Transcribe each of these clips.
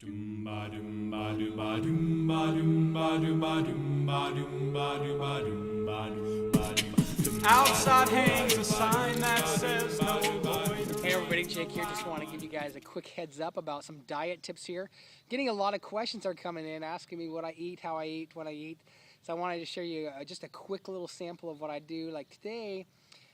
Outside hangs a sign that says no void. Hey everybody, Jake here. Just want to give you guys a quick heads up about some diet tips here. Getting a lot of questions are coming in asking me what I eat, how I eat, what I eat. So I wanted to show you just a quick little sample of what I do. Like today,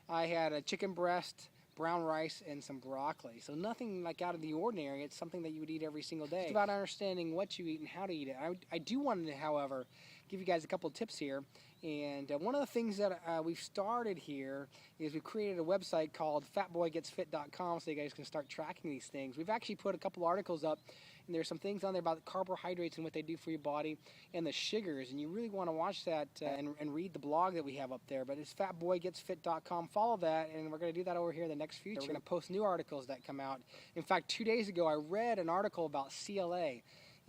I had a chicken breast, brown rice, and some broccoli. So nothing like out of the ordinary. It's something that you would eat every single day. It's about understanding what you eat and how to eat it. I do want to, however, give you guys a couple of tips here. And one of the things that we've started here is we've created a website called fatboygetsfit.com so you guys can start tracking these things. We've actually put a couple articles up, and there's some things on there about carbohydrates and what they do for your body and the sugars, and you really want to watch that and read the blog that we have up there. But it's fatboygetsfit.com. Follow that, and we're going to do that over here in the next future. We're going to post new articles that come out. In fact, 2 days ago I read an article about CLA.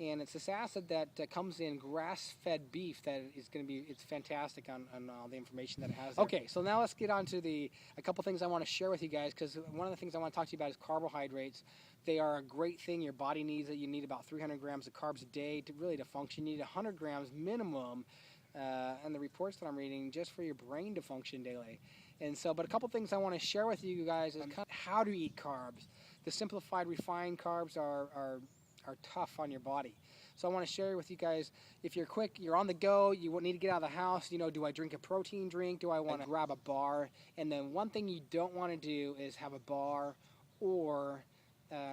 And it's this acid that comes in grass-fed beef that is going to be, it's fantastic on all the information that it has there. Okay, so now let's get on to a couple things I want to share with you guys, because one of the things I want to talk to you about is carbohydrates. They are a great thing your body needs. You need about 300 grams of carbs a day to really function. You need 100 grams minimum, and the reports that I'm reading, just for your brain to function daily. And so, but a couple things I want to share with you guys is how to eat carbs. The simplified refined carbs are tough on your body. So I want to share with you guys, if you're quick, you're on the go, you need to get out of the house, do I drink a protein drink? Do I want to grab a bar? And then one thing you don't want to do is have a bar or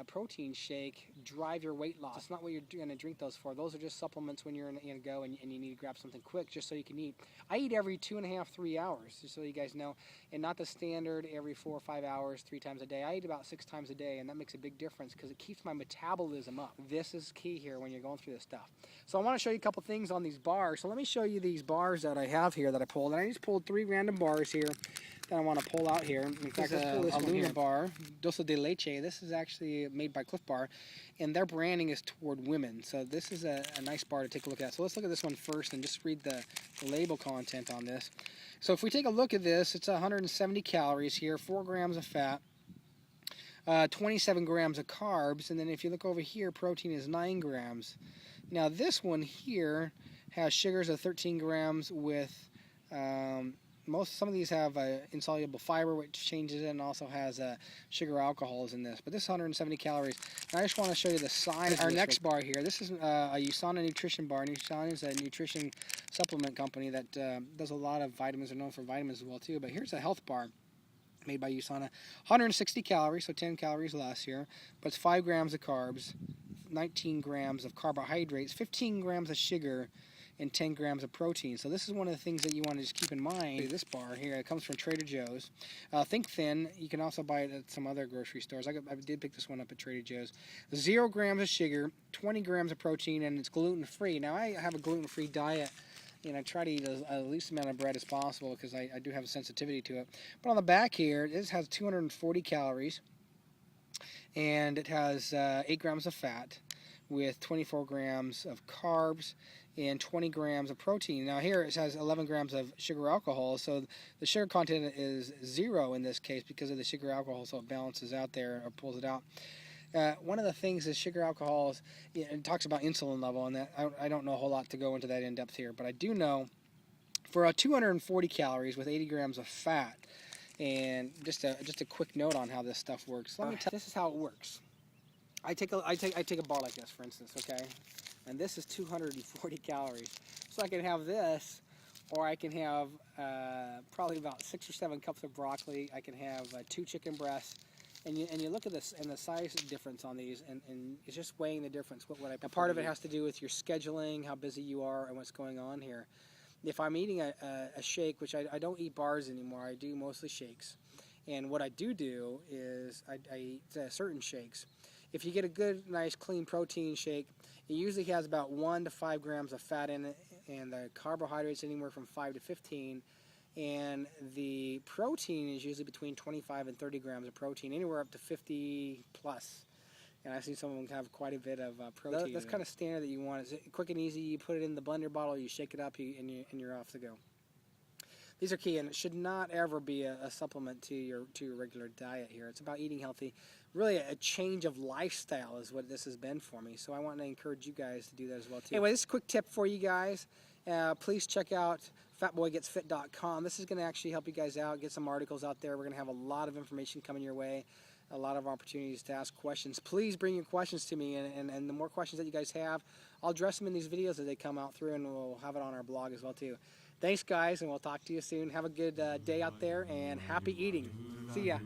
protein shake drive your weight loss. That's not what you're going to drink those for. Those are just supplements when you're in a go and you need to grab something quick just so you can eat. I eat every 2.5, 3 hours, just so you guys know, and not the standard every 4 or 5 hours, 3 times a day. I eat about 6 times a day, and that makes a big difference because it keeps my metabolism up. This is key here when you're going through this stuff. So I want to show you a couple things on these bars. So let me show you these bars that I have here that I pulled. And I just pulled 3 random bars here that I want to pull out here. In fact, let's pull this one here. Bar, Dulce de Leche. This is actually made by Cliff Bar, and their branding is toward women. So this is a nice bar to take a look at. So let's look at this one first and just read the label content on this. So if we take a look at this, it's 170 calories here, 4 grams of fat, 27 grams of carbs, and then if you look over here, protein is 9 grams. Now this one here has sugars of 13 grams with some of these have insoluble fiber, which changes it, and also has sugar alcohols in this. But this is 170 calories. And I just want to show you the size. Our next bar here, this is a USANA nutrition bar. USANA is a nutrition supplement company that does a lot of vitamins. They're known for vitamins as well too. But here's a health bar made by USANA. 160 calories, so 10 calories less here. But it's 5 grams of carbs, 19 grams of carbohydrates, 15 grams of sugar, and 10 grams of protein. So this is one of the things that you want to just keep in mind. This bar here, it comes from Trader Joe's. Think Thin. You can also buy it at some other grocery stores. I did pick this one up at Trader Joe's. 0 grams of sugar, 20 grams of protein, and it's gluten-free. Now, I have a gluten-free diet, and I try to eat the least amount of bread as possible because I do have a sensitivity to it. But on the back here, this has 240 calories, and it has 8 grams of fat with 24 grams of carbs and 20 grams of protein. Now here it has 11 grams of sugar alcohol, so the sugar content is 0 in this case because of the sugar alcohol, so it balances out there or pulls it out. One of the things is sugar alcohols, it talks about insulin level, and that I don't know a whole lot to go into that in depth here, but I do know for 240 calories with 80 grams of fat, and just a quick note on how this stuff works. Let me tell you, this is how it works. I take a bar like this, for instance, okay? And this is 240 calories. So I can have this, or I can have probably about 6 or 7 cups of broccoli. I can have 2 chicken breasts. And you look at this and the size difference on these, and it's just weighing the difference. Now part of it has to do with your scheduling, how busy you are, and what's going on here. If I'm eating a shake, which I don't eat bars anymore, I do mostly shakes. And what I do is I eat certain shakes. If you get a good, nice, clean protein shake, it usually has about 1 to 5 grams of fat in it, and the carbohydrates anywhere from 5 to 15, and the protein is usually between 25 and 30 grams of protein, anywhere up to 50 plus. And I've seen some of them have quite a bit of protein. That's kind of standard that you want. It's quick and easy. You put it in the blender bottle, you shake it up, and you're off to go. These are key, and it should not ever be a supplement to your regular diet here. It's about eating healthy. really a change of lifestyle is what this has been for me. So I want to encourage you guys to do that as well too. Anyway, this is a quick tip for you guys. Please check out fatboygetsfit.com. This is going to actually help you guys out, get some articles out there. We're going to have a lot of information coming your way, a lot of opportunities to ask questions. Please bring your questions to me, and the more questions that you guys have, I'll address them in these videos as they come out through, and we'll have it on our blog as well too. Thanks guys, and we'll talk to you soon. Have a good day out there, and happy eating. See ya.